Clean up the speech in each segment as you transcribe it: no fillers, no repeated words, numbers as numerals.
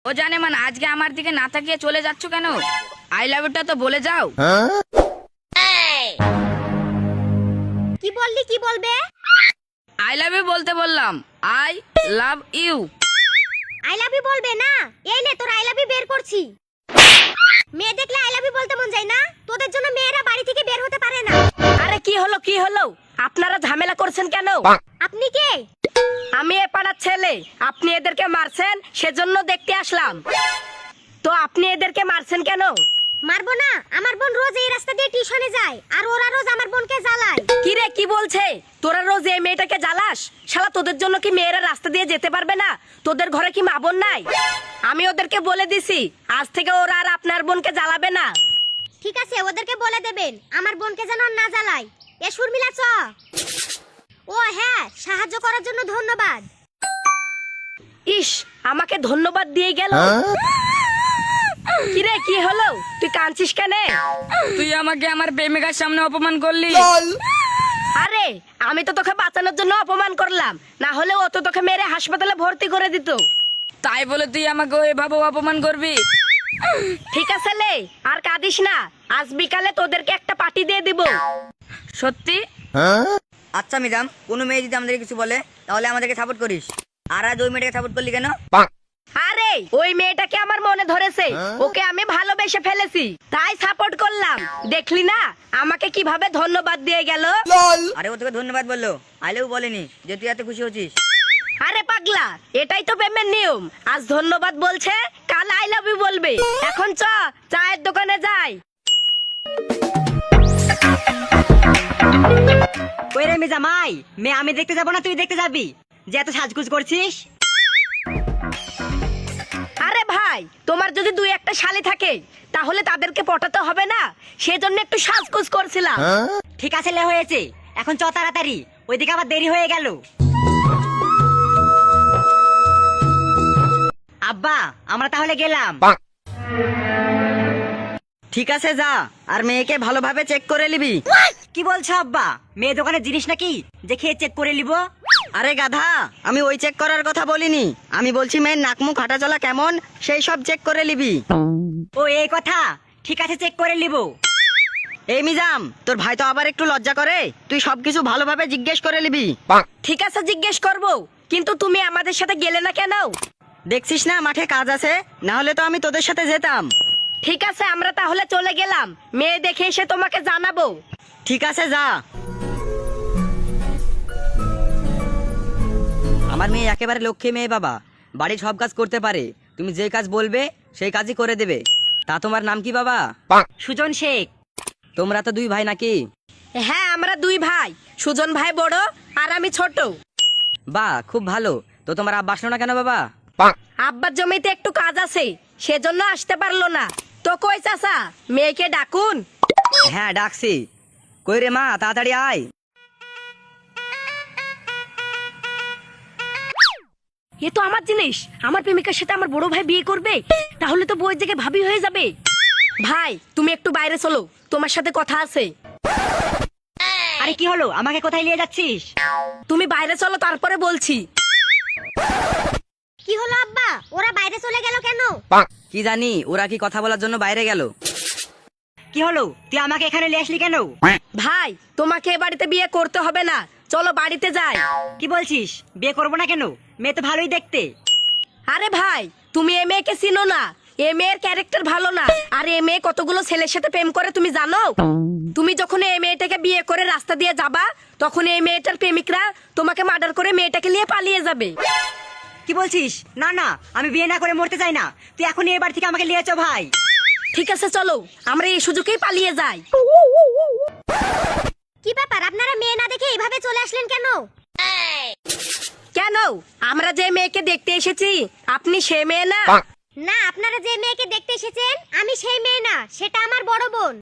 ও জানে মান আজকে আমার দিকে না তাকিয়ে চলে যাচ্ছ কেন? আই লাভ ইউটা তো বলে যাও। কি বললি, কি বলবে? আই লাভ ইউ বলতে বললাম। I love you. I love you বলবে না? এই নে তোর আই লাভ ইউ বের করছি। মেয়ে দেখলে আই লাভ ইউ বলতে মন যায় না? তোদের জন্য মেয়েরা বাড়ি থেকে বের হতে পারে না। আরে কি হলো কি হলো, আপনারা ঝামেলা করছেন কেন? আপনি কে? আমি এ পাড়ার ছেলে, আপনি এদেরকে মারছেন সেজন্য দেখতে আসলাম। তো আপনি এদেরকে মারছেন কেন? মারবো না? আমার বোন রোজ এই রাস্তা দিয়ে টিউশনে যায় আর ওরা রোজ আমার বোনকে জ্বালায়। কি রে কি বলছে? তোরা রোজ এই মেয়েটাকে জ্বালাস? শালা তোদের জন্য কি মেয়েরা রাস্তা দিয়ে যেতে পারবে না? তোদের ঘরে কি মা বোন নাই? আমি ওদেরকে বলে দিছি আজ থেকে ওরা আর আপনার বোনকে জ্বালাবে না। ঠিক আছে, ওদেরকে বলে দেবেন আমার বোনকে যেন না জ্বালায়। এ শর্মিলা চ। ও হ্যাঁ, সাহায্য করার জন্য ধন্যবাদ। ইস, আমাকে ধন্যবাদ দিয়ে গেল। কি রে কি হলো, তুই কাঁদছিস কেন? তুই আমাকে আমার প্রেমিকার সামনে অপমান করলি। আরে আমি তো তোকে বাঁচানোর জন্য অপমান করলাম, না হলে ও তো তোকে মেরে হাসপাতালে ভর্তি করে দিত। তাই বলে তুই আমাকে এভাবে অপমান করবি? ঠিক আছে লে, আর কাঁদিস না। আজ বিকালে তোদেরকে একটা পার্টি দিয়ে দিব। সত্যি? আচ্ছা মিজাম, কোনো মেয়ে যদি আমাদের কিছু বলে তাহলে আমাদেরকে সাপোর্ট করিস, আর আজ ওই মেয়েটাকে সাপোর্ট করলি কেন? আরে ওই মেয়েটাকে আমার মনে ধরেছে, ওকে আমি ভালোবেসে ফেলেছি তাই সাপোর্ট করলাম। দেখলি না আমাকে কিভাবে ধন্যবাদ দিয়ে গেল? আরে ও তোকে ধন্যবাদ বললো, আইলেও বলেনি যে তুই এত খুশি হচ্ছিস। আরে পাগলা, এটাই তো প্রেমের নিয়ম। আজ ধন্যবাদ বলছে, কাল আই লাভ ইউ বলবে। এখন চ, চায়ের দোকানে যাই। ওই রে জামাই, মেয়ে আমি দেখতে যাবো না তুই দেখতে যাবি? যে এত সাজগুজ করছিস। আরে ভাই, তোমার যদি দুই একটা শালি থাকে তাহলে তাদেরকে পটাতে হবে না? সেজন্য একটু সাজগুজ করছিলাম। ঠিক আছে লে, হয়েছে, এখন চ তাড়াতাড়ি, ওইদিকে আবার দেরি হয়ে গেল। আব্বা আমরা তাহলে গেলাম। ঠিক আছে যা, আর মেয়েকে ভালোভাবে চেক করে নিবি। কি বলছো আব্বা? মেয়ে দোকানের জিনিস নাকি যে খেয়ে চেক করে নিব? আরে গাধা, আমি ওই চেক করার কথা বলিনি, আমি বলছি মেয়ের নাকমুখ হাঁটা চলা কেমন সেই সব চেক করে নিবি। ও এই কথা, ঠিক আছে চেক করে নিব। এই মিজাম, তোর ভাই তো আবার একটু লজ্জা করে, তুই সবকিছু ভালোভাবে জিজ্ঞেস করে নিবি। ঠিক আছে জিজ্ঞেস করব, কিন্তু তুমি আমাদের সাথে গেলে না কেন? দেখছিস না মাঠে কাজ আছে, না হলে তো আমি তোদের সাথে যেতাম। ঠিক আছে আমরা তাহলে চলে গেলাম, মেয়ে দেখে এসে তোমাকে জানাবো। ঠিক আছে যা। আমার মেয়ে একেবারে লক্ষ্মী মেয়ে বাবা, বাড়ির সব কাজ করতে পারে, তুমি যে কাজ বলবে সেই কাজই করে দেবে। তা তোমার নাম কি বাবা? সুজন শেখ। তোমরা তো দুই ভাই নাকি? হ্যাঁ আমরা দুই ভাই, সুজন ভাই বড় আর আমি ছোট। বাহ, খুব ভালো। তো তোমার আব্বা আসলো না কেন বাবা? আব্বার জমিতে একটু কাজ আছে সেজন্য আসতে পারলো না। তো কই চাচা, মেয়েকে ডাকুন। হ্যাঁ ডাকছি। কই রে মা, তাড়াতাড়ি আয়। এ তো আমার জিনিস, আমার প্রেমিকার সাথে আমার বড় ভাই বিয়ে করবে, তাহলে তো বউয়ের জায়গায় ভাবি হয়ে যাবে। ভাই তুমি একটু বাইরে চলো, তোমার সাথে কথা আছে। আরে কি হলো, আমাকে কোথায় নিয়ে যাচ্ছিস? তুমি বাইরে চলো তারপরে বলছি। কি হলো আব্বা, ওরা বাইরে চলে গেল কেন? কি জানি ওরা কি কথা বলার জন্য বাইরে গেল। কি হলো, তুই আমাকে এখানে নিয়ে আসলি কেন? ভাই তোমাকে এ বাড়িতে বিয়ে করতে হবে না, চলো বাড়িতে যাই। কি বলছিস, বিয়ে করবো না কেন? মেয়ে তো ভালোই দেখতে। আরে ভাই তুমি এ মেয়েকে চিনো না, এ মেয়ের ক্যারেক্টার ভালো না। আর এ মেয়ে কতগুলো ছেলের সাথে প্রেম করে তুমি জানো? তুমি যখন এই মেয়েটাকে বিয়ে করে রাস্তা দিয়ে যাবা, তখন এই মেয়েটার প্রেমিকরা তোমাকে মার্ডার করে মেয়েটাকে নিয়ে পালিয়ে যাবে। কি বলছিস? না না, আমি বিয়ে না করে মরতে চাই না, তুই এখনই এবার থেকে আমাকে নিয়ে চো ভাই। ঠিক আছে চলো, আমরা এই সুযোগেই পালিয়ে যাই। কি ব্যাপার, আপনারা মেয়ে না দেখে এইভাবে চলে আসলেন কেন? কেন, আমরা যে মেয়েকে দেখতে এসেছি আপনি সে মেয়ে না? না, আপনারা যে মেয়েকে দেখতে এসেছেন আমি সেই মেয়ে না, সেটা আমার বড় বোন।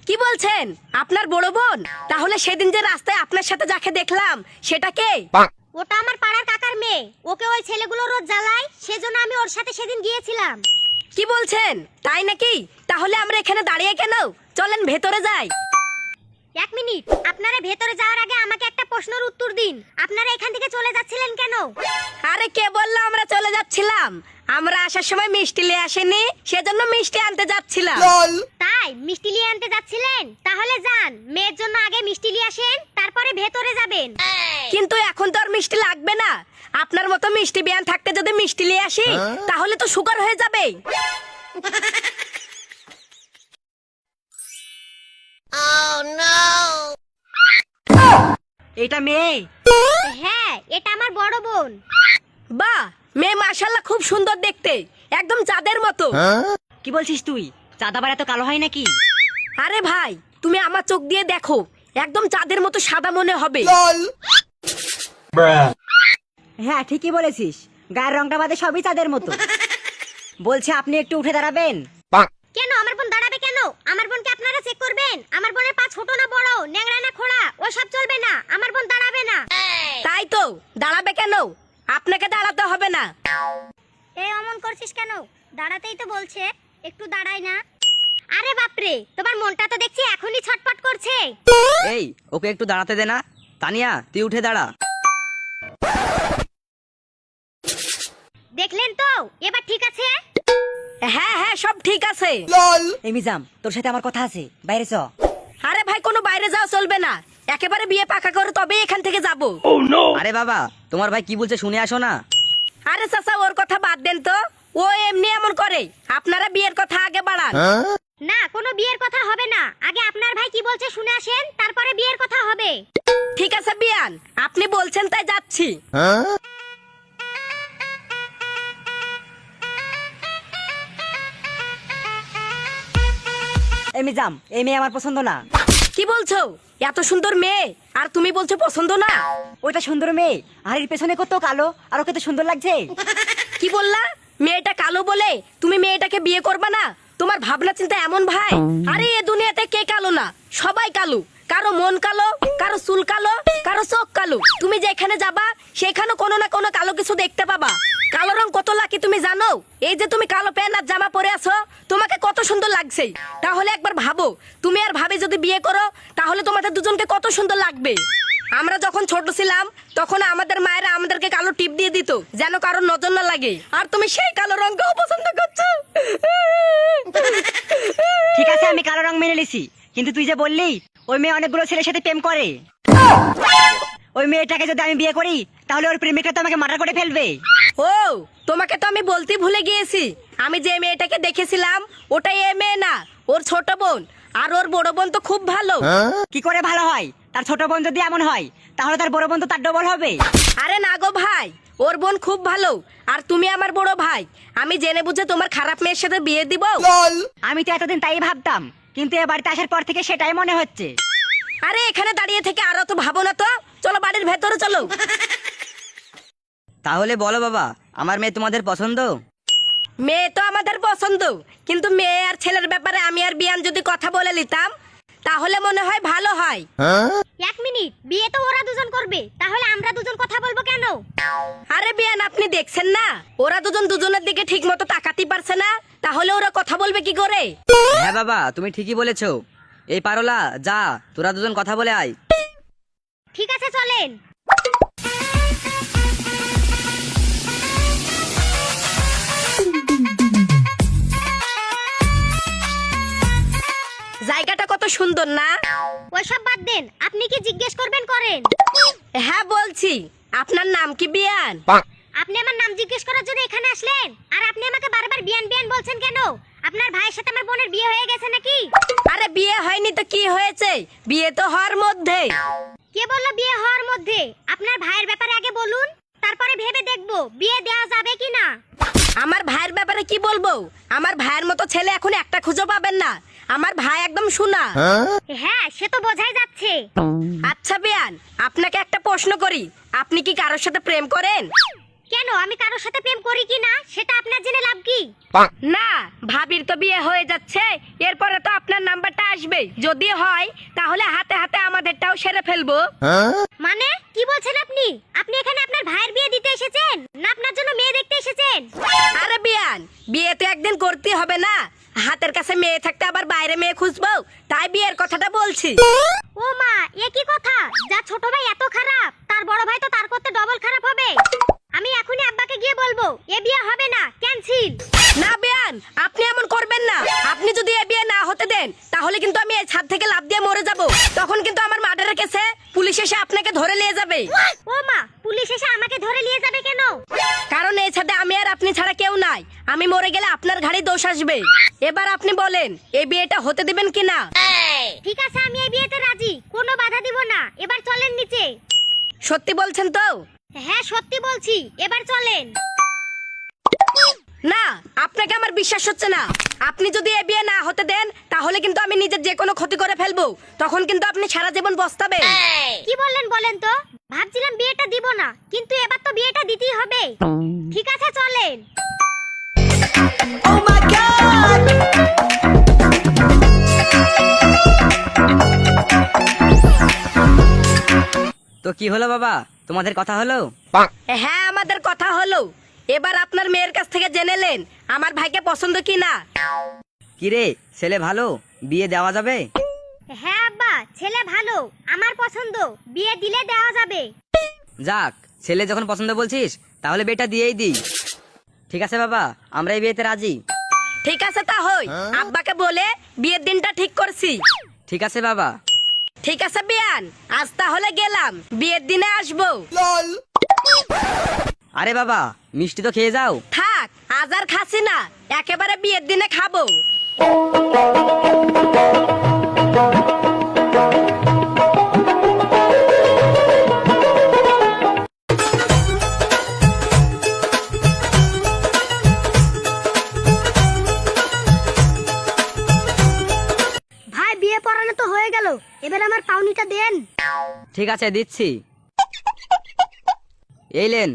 কি বলছেন, আপনার বড় বোন? তাহলে সেদিন যে রাস্তায় আপনার সাথে যাকে দেখলাম সেটা কে? ওটা আমার পাড়ার কাকার মেয়ে, ওকে ওই ছেলেগুলো রোজ জ্বালায়, সেজন্য আমি ওর সাথে সেদিন গিয়েছিলাম। কি বলছেন, তাই নাকি? তাহলে আমরা এখানে দাঁড়িয়ে কেন, চলেন ভেতরে যাই। এক মিনিট, আপনারা ভেতরে যাওয়ার আগে আমাকে একটা প্রশ্নের উত্তর দিন। আপনারা এখান থেকে চলে যাচ্ছিলেন কেন? আরে কে বললো আমরা চলে যাচ্ছিলাম? আমরা আসার সময় মিষ্টি নিয়ে আসেনি, সেজন্য মিষ্টি আনতে যাচ্ছিলাম। তাই মিষ্টি নিয়ে আনতে যাচ্ছিলেন? তাহলে যান, মেয়ের জন্য আগে মিষ্টি নিয়ে আসেন, তারপরে ভেতরে যাবেন। কিন্তু এখন তো আর মিষ্টি লাগবে না। আপনার মতো মিষ্টি বিয়ান থাকতে যদি মিষ্টি নিয়ে আসি তাহলে তো সুগার হয়ে যাবে। এটা মেয়ে? হ্যাঁ, এটা আমার বড় বোন। বাহ, মেয়ে মাশাআল্লাহ খুব সুন্দর দেখতে, একদম চাঁদের মতো। কি বলছিস তুই? চাঁদ আবার এত কালো হয় নাকি? আরে ভাই, তুমি আমার চোখ দিয়ে দেখো, একদম চাঁদের মতো সাদা মনে হবে। হ্যাঁ ঠিকই বলেছিস, গায়ের রংটা বাদে সবই চাঁদের মতো। বলছে আপনি একটু উঠে দাঁড়াবেন। কেন আমার বোন দাঁড়াবে কেন? আমার বোনকে আপনারা চেক করবেন? আমার বোনের পা ছোট না বড়, ন্যাংরা না খোড়া, ওসব চলবে না। আমার বোন দাঁড়াবে না। তাই তো, দাঁড়াবে কেন? আপনাকে দাঁড়াতে হবে না। এই অমন করছিস কেন? দাঁড়াতেই তো বলছে, একটু দাঁড়াই না। আরে বাপরে, তোমার মনটা তো দেখছি এখনই ছটপট করছে। এই, ওকে একটু দাঁড়াতে দে না। তানিয়া, তুই উঠে দাঁড়া। দেখলেন তো, এবার ঠিক আছে? হ্যাঁ হ্যাঁ, সব ঠিক আছে। এই মিজাম, তোর সাথে আমার কথা আছে, বাইরে চ। আরে ভাই, কোনো বাইরে যাওয়া চলবে না, একেবারে বিয়ে পাকা করে তবে এখান থেকে যাব। আরে বাবা, তোমার ভাই কি বলছে শুনে আসো না। আরে চাচা, ওর কথা বাদ দেন তো, ও এমনি এমন করে। আপনারা বিয়ের কথা আগে বাড়ান। না, কোনো বিয়ের কথা হবে না। আগে আপনার ভাই কি বলছে শুনে আসেন, তারপরে বিয়ের কথা হবে। ঠিক আছে বিয়ান, আপনি বলছেন তাই যাচ্ছি। এই মিজাম, এই মেয়ে আমার পছন্দ না। কি বলছো? এত সুন্দর মেয়ে আর তুমি বলছো পছন্দ না? ওইটা সুন্দর মেয়ে, আর এর পেছনে কত কালো, আর ওকে তো সুন্দর লাগছে। কি বললা? মেয়েটা কালো বলে তুমি মেয়েটাকে বিয়ে করবা না? তোমার ভাবনা চিন্তা এমন ভাই? আরে এ দুনিয়াতে কে কালো না? সবাই কালো। কারো মন কালো, কারো চুল কালো, কারো চোখ কালো। তুমি যেখানে যাবা সেখানে কোনো না কোনো কালো কিছু দেখতে পাবা। কালো রং কত লাকি তুমি জানো? এই যে তুমি কালো প্যান্ট আর জামা পরে আছো, তোমাকে কত সুন্দর লাগছে। তাহলে একবার ভাবো, তুমি আর ভাবি যদি বিয়ে করো তাহলে তোমাদের দুজনকে কত সুন্দর লাগবে। আমরা যখন ছোট ছিলাম তখন আমাদের মায়েরা আমাদেরকে কালো টিপ দিয়ে দিত যেন কারোর নজর না লাগে, আর তুমি সেই কালো রঙকেও পছন্দ করছো। ঠিক আছে, আমি কালো রং মেনে নিছি, কিন্তু তুই যে বললি ওই মেয়ে অনেকগুলো ছেলের সাথে প্রেম করে, ওই মেয়েটাকে যদি আমি বিয়ে করি তাহলে ওর প্রেমিকরা তো আমাকে মার্ডার করে ফেলবে। ও, তোমাকে তো আমি বলতে ভুলে গিয়েছি, আমি যে মেয়েটাকে দেখেছিলাম ওটাই এ মেয়ে না, ওর ছোট বোন। আর ওর বড় বোন তো খুব ভালো। কি করে ভালো হয়? তার ছোট বোন যদি এমন হয় তাহলে তার বড় বোন তো তার ডবল হবে। আরে না গো ভাই, ওর বোন খুব ভালো, আর তুমি আমার বড় ভাই। আমি জেনে বুঝে তোমার খারাপ মেয়ের সাথে বিয়ে দিব? আমি তো এতদিন তাই ভাবতাম, কিন্তু এ বাড়িতে আসার পর থেকে সেটাই মনে হচ্ছে। আরে এখানে দাঁড়িয়ে থেকে আরো তো ভাবো না তো, চলো বাড়ির ভেতরে চলো। তাহলে বলো বাবা, আমার মেয়ে তোমাদের পছন্দ? মেয়ে তো আমাদের পছন্দ, কিন্তু মেয়ে আর ছেলের ব্যাপারে আমি আর বিয়ান যদি কথা বলে নিতাম তাহলে মনে হয় ভালো হয়। এক মিনিট, বিয়ে তো ওরা দুজন করবে, তাহলে আমরা দুজন কথা বলবো কেন? আরে বিয়ান, আপনি দেখছেন না ওরা দুজন দুজনের দিকে ঠিক মতো তাকাতে পারছে না, তাহলে ওরা কথা বলবে কি করে? হ্যাঁ বাবা, তুমি ঠিকই বলেছো। এই পারোলা, যা তোরা দুজন কথা বলে আয়। ঠিক আছে, চলেন। জায়গাটা কত সুন্দর না? ওইসব বাদ দেন, আপনি কি জিজ্ঞেস করবেন করেন? হ্যাঁ বলছি, আপনার নাম কি বিয়ান? আপনি আমার নাম জিজ্ঞেস করার জন্য এখানে আসলেন, আর আপনি আমাকে বারবার বিয়ান বিয়ান বলছেন কেন? আপনার ভাইয়ের সাথে আমার বোনের বিয়ে হয়ে গেছে নাকি? আরে বিয়ে হয়নি তো কি হয়েছে, বিয়ে তো হওয়ার মধ্যে। কে বললো বিয়ে হওয়ার মধ্যে? আপনার ভাইয়ের ব্যাপারে আগে বলুন, তারপরে ভেবে দেখবো বিয়ে দেওয়া যাবে কি না। আমার ভাইয়ের ব্যাপারে কি বলবো? আমার ভাইয়ের মতো ছেলে এখন একটা খুঁজে পাবেন না। আমার ভাই একদম সোনা। হ্যাঁ, সে তো বোঝাই যাচ্ছে। আচ্ছা বিয়ান, আপনাকে একটা প্রশ্ন করি, আপনি কি কারোর সাথে প্রেম করেন? কেন, আমি কারোর সাথে প্রেম করি কি না সেটা আপনার জেনে লাভ কি? না, ভাবির তো বিয়ে হয়ে যাচ্ছে, এরপরে তো আপনার নাম্বারটা আসবে। যদি হয় তাহলে হাতে হাতে আমাদেরটাও সেরে ফেলবো। মানে কি বলছেন আপনি? আপনি এখানে আপনার ভাইয়ের বিয়ে দিতে এসেছেন না আপনার জন্য মেয়ে দেখতে এসেছেন? আরে বিয়ান, বিয়ে তো একদিন করতে হবে না? হাতের কাছে মেয়ে থাকতে আবার বাইরে মেয়ে খুঁজবো, তাই বিয়ের কথাটা বলছি। ও মা, এ কি কথা? যা ছোট ভাই এত খারাপ, তার বড় ভাই তো তার করতে ডবল খারাপ হবে। আমি এখনই আব্বাকে গিয়ে বলবো এ বিয়ে হবে না, ক্যান্সেল। না বিয়ান, আপনি এমন করবেন না। আপনি যদি এ বিয়ে না হতে দেন তাহলে কিন্তু আমি এই ছাদ থেকে লাফ দিয়ে মরে যাব। তখন কিন্তু আমার মার্ডারের কেসে পুলিশ এসে আপনাকে ধরে নিয়ে যাবে। ও মা, পুলিশ এসে আমাকে ধরে নিয়ে যাবে কেন? কারণ এই ছাদে আমি আর আপনি ছাড়া কেউ নাই। আমি মরে গেলে আপনার ঘাড়ে দোষ আসবে। এবার আপনি বলেন এই বিয়েটা হতে দিবেন কিনা? ঠিক আছে, আমি এই বিয়েতে রাজি, কোনো বাধা দিব না। এবার চলেন নিচে। সত্যি বলছেন তো? হ্যাঁ সত্যি বলছি, এবার চলেন। না, আপনাকে আমার বিশ্বাস হচ্ছে না। আপনি যদি এ বিয়ে না হতে দেন তাহলে কিন্তু আমি নিজের যে কোনো ক্ষতি করে ফেলবো। তখন কিন্তু আপনি সারা জীবন পস্তাবেন। কি বললেন বলেন তো? ভাবছিলাম বিয়েটা দিব না, কিন্তু এবার তো বিয়েটা দিতেই হবে। ঠিক আছে চলেন। তো কি হলো বাবা, তোমাদের কথা হলো? হ্যাঁ, আমাদের কথা হলো। এবার আপনার মেয়ের কাছ থেকে জেনে নেন আমার ভাইকে পছন্দ কি না। কি রে, ছেলে ভালো, বিয়ে দেওয়া যাবে? হ্যাঁ আব্বা, ছেলে ভালো, আমার পছন্দ, বিয়ে দিলে দেওয়া যাবে। যাক, ছেলে যখন পছন্দ বলছিস তাহলে বিয়েটা দিয়েই দিই। ঠিক আছে বাবা, আমরা এই বিয়েতে রাজি। ঠিক আছে, তা হই। আব্বাকে বলে বিয়ের দিনটা ঠিক করছি। ঠিক আছে বাবা। ঠিক আছে বিয়ান, আজ তাহলে গেলাম, বিয়ের দিনে আসবো। আরে বাবা, মিষ্টি তো খেয়ে যাও। থাক, আজ আর খাসি না, একেবারে বিয়ের দিনে খাবো। ভাই বিয়ে পড়ানো তো হয়ে গেল, এবার আমার পাউনিটা দেন। ঠিক আছে, দিচ্ছি। এই লেন।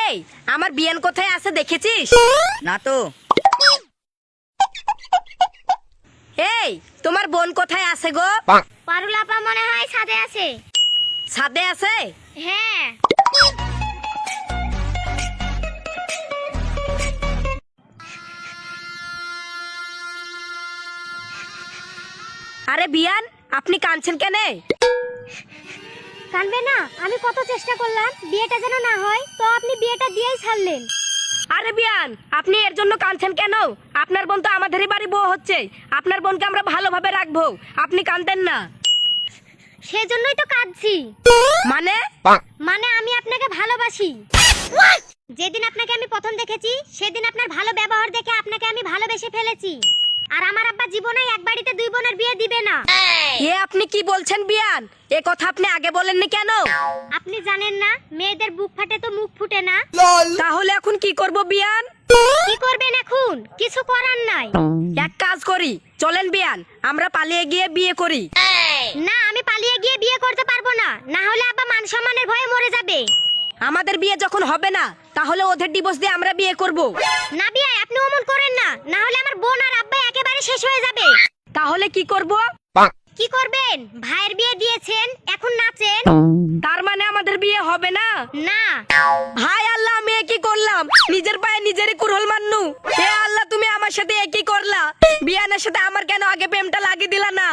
এই, আমার বিয়ান কোথায় আছে দেখেছিস? না তো। এই, তোমার বোন কোথায় আছে গো? পারুল আপা মনে হয় ছাদে আছে। ছাদে আছে? হ্যাঁ। আরে বিয়ান, আপনি কাঁদছেন কেন? কানবে না, আমি কত চেষ্টা করলাম বিয়েটা যেন না হয়, তো আপনি বিয়েটা দিয়েই ছাড়লেন। আরে বিয়ান, আপনি এর জন্য কাঁদছেন কেন? আপনার বোন তো আমাদেরই বাড়ি বউ হচ্ছে। আপনার বোনকে আমরা ভালোভাবে রাখবো, আপনি কাঁদতেন না। সেজন্যই তো কাঁদছি। মানে? মানে আমি আপনাকে ভালোবাসি। যেদিন আপনাকে আমি প্রথম দেখেছি সেদিন আপনার ভালো ব্যবহার দেখে আপনাকে আমি ভালোবেসে ফেলেছি। আর আমার আব্বা জীবনে এক বাড়িতে দুই বোনের বিয়ে দিবে না। এ আপনি কি বলছেন বিয়ান? এ কথা আপনি আগে বলেননি কেন? আপনি জানেন না, মেয়েদের বুক ফাটে তো মুখ ফুটে না। তাহলে এখন কি করব বিয়ান? কি করবেন এখন? কিছু করার নাই। এক কাজ করি, চলেন বিয়ান, আমরা পালিয়ে গিয়ে বিয়ে করি। না, আমি পালিয়ে গিয়ে বিয়ে করতে পারবো না, না হলে আব্বা মান সম্মানের ভয়ে মরে যাবে। আমাদের বিয়ে যখন হবে না তাহলে ওদের ডিভোর্স দিয়ে আমরা বিয়ে করব। না বিয়ে আপনি অমন করেন না, না হলে আমার বোন আর আব্বা একেবারে শেষ হয়ে যাবে। তাহলে কি করব? কি করবেন? ভাইয়ের বিয়ে দিয়েছেন, এখন নাচেন। তার মানে আমাদের বিয়ে হবে না? না। হায় আল্লাহ, আমি কি করলাম? নিজের পায়ে নিজেরই কুরহল মান্নু। হে আল্লাহ, তুমি আমার সাথে একই করলা। বিয়ানের সাথে আমার কেন আগে প্রেমটা লাগিয়ে দিলা না?